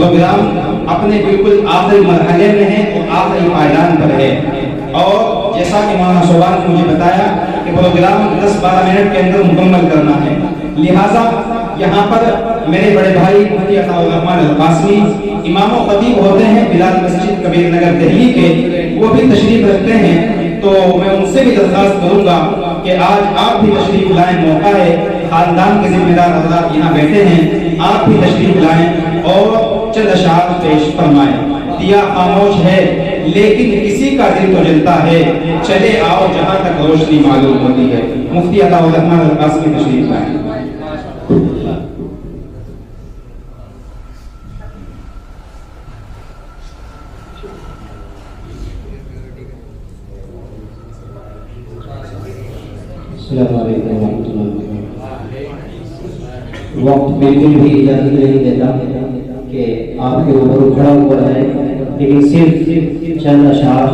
Programme اپنے بالکل آخری مرحلے میں ہے اور آخری پائیدان پر ہے، اور جیسا کہ مولانا صوبان نے مجھے بتایا کہ پروگرام 10-12 منٹ کے اندر مکمل کرنا ہے، لہٰذا یہاں پر میرے بڑے بھائی مفتی عطاء الرحمن القاسمی امام و خطیب ہوتے ہیں بلال مسجد کبیر نگر دہلی کے، وہ بھی تشریف رکھتے ہیں، تو میں ان سے بھی درخواست کروں گا کہ آج آپ بھی تشریف لائیں، موقع ہے، خاندان کے ذمہ دار حضرات یہاں بیٹھے ہیں، آپ بھی تشریف لائیں اور چند اشعار پیش فرمائیں۔ دیا خاموش ہے لیکن کسی کا دل تو جلتا ہے، چلے آؤ جہاں تک روشنی معلوم ہوتی ہے۔ مفتی عطاء الرحمن القاسمی تشریف لائیں۔ السلام علیکم ورحمۃ اللہ وبرکاتہ۔ وقت بالکل بھی اجازت نہیں دیتا کہ آپ کے اوپر کھڑا ہوا ہے، لیکن صرف چند اشعار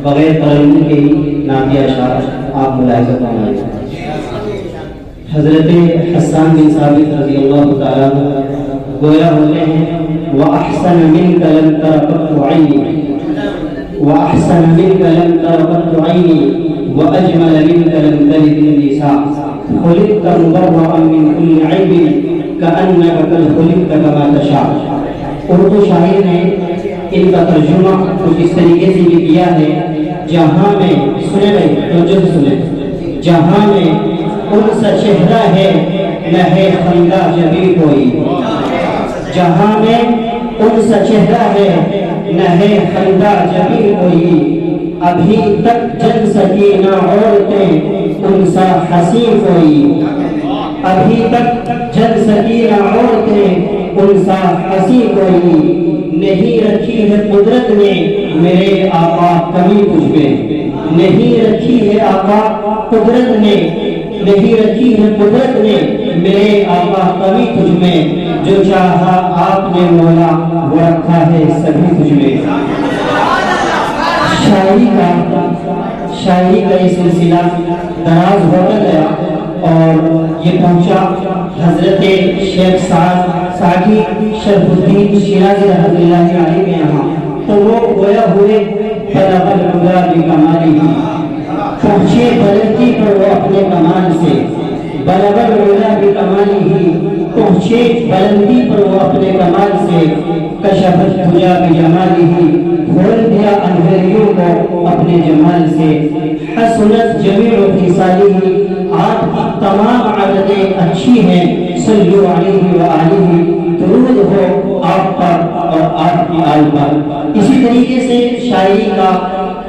بغیر قلم کے ہی نعتیہ اشعار آپ ملاحظہ فرمائیں۔ حضرت حسان بن ثابت رضی اللہ تعالیٰ گویا ہوتے ہیں وَأَحْسَنَ مِنْكَ لَمْ تَرَ قَطُّ عَيْنِي وَأَحْسَنَ مِنْكَ لَمْ تَرَ قَطُّ عَيْنِي وَأَجْمَلَ مِنْكَ لَمْ تَلِدِ النِّسَاءُ خُلِقْتَ مُبَرَّأً مِنْ كُلِّ عَيْبٍ كَأَنَّكَ قَدْ خُلِقْتَ كَمَا تَشَاءُ۔ اردو شاعر نے ان کا ترجمہ کچھ اس طریقے سے بھی کیا ہے، جہاں میں سنے بھائی توجہ سے سنے، جہاں میں ان سا چہرہ ہے نہ ہے خندہ جبھی کوئی، جہاں میں ان سا چہرہ ہے نہ ہے خندہ جبھی کوئی، ابھی تک جل سکی نہ عورتیں ان سا ہنسی کوئی، ابھی تک جل سکی نہ عورتیں ان سا ہنسی کوئی، نہیں رکھی ہے قدرت نے میرے آقا کمی تجھ میں، نہیں رکھی ہے آقا قدرت نے، نہیں رکھی ہے قدرت نے میرے آقا کمی تجھ میں، جو چاہا آپ نے مولا وہ رکھا ہے سبھی تجھ میں۔ شاعری کا یہ سلسلہ دراز ہوتا گیا اور یہ پہنچا حضرت شیخ سعدی شرف الدین شیرازی رحمۃ اللہ علیہ کے یہاں، تو وہ گویا ہوئے بلغ العلا بکمالہ، پہنچے بلندی پر وہ اپنے کمال سے، بلغ العلا بکمالہ، پہنچے بلندی پر وہ اپنے کمال سے، کشف الدجا بجمالہ، کھول دیا اندھیریوں کو اپنے جمال سے، حسنت جمیع خصالہ، آپ کی تمام عادتیں اچھی ہیں، صلو علیہ وآلہ، درود ہو آپ پر اور آپ کی آل پر۔ اسی طریقے سے شاعری کا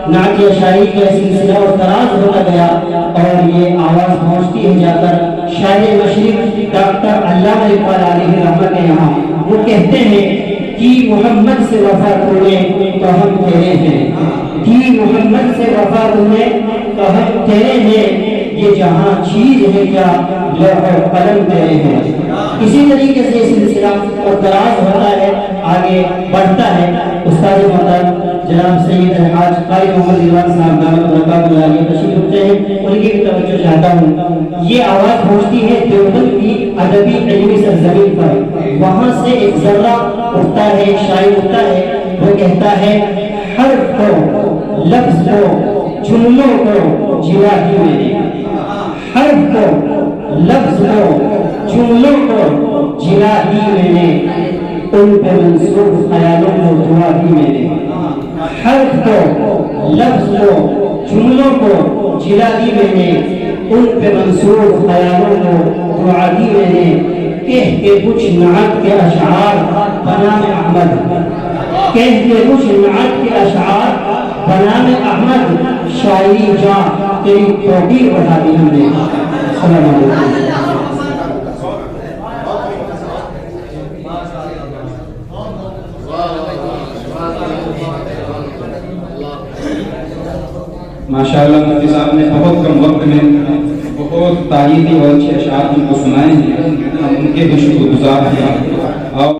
نعتیہ شاعری کا سلسلہ اور تراز ہوتا گیا اور یہ آواز پہنچتی ہے جا کر شاعر مشرق ڈاکٹر علامہ اقبال علیہ رحمہ کے یہاں، وہ کہتے ہیں کہ محمد سے وفا توڑے تو ہم تیرے ہیں، کہ محمد سے وفا توڑے تو ہم تیرے ہیں، یہ جہاں چیز ہے کیا لوح و قلم تیرے ہیں۔ اسی طریقے سے سلسلہ اور دراز ہوتا ہے، آگے بڑھتا ہے۔ استاد محترم جناب سید الحاج قاری محمد رضوان صاحب دامت برکاتہ اللہ علیہ تشریف رکھتے ہیں، ان کی بھی توجہ چاہتا ہوں۔ یہ آواز پہنچتی ہے دیوبند کی ادبی علمی سرزمین پر، وہاں سے ایک ذرہ اٹھتا ہے، ایک شاعر اٹھتا ہے، وہ کہتا ہے حرف کو لفظ کو جملوں کو جلا ہی میں نے، حرف کو لفظ کو جملوں کو جلا ہی میں نے، ان پہ منصوب خیالوں کو دعا ہی میں نے، حرف کو لفظ کو جملوں کو جلا ہی میں نے، ان پہ منصوب خیالوں کو دعا ہی میں نے، کہہ کے کچھ نعت کے اشعار بنام احمد، کہہ کے کچھ نعت کے اشعار بنام احمد، شاعری جاں تیری توقیر بڑھا دی ہم نے۔ السلام علیکم۔ ماشاءاللہ مفتی صاحب نے بہت کم وقت میں بہت تاریخی اور اچھے اشعار ہم کو سنائے ہیں، ہم ان کے بھی شکر گزار ہیں۔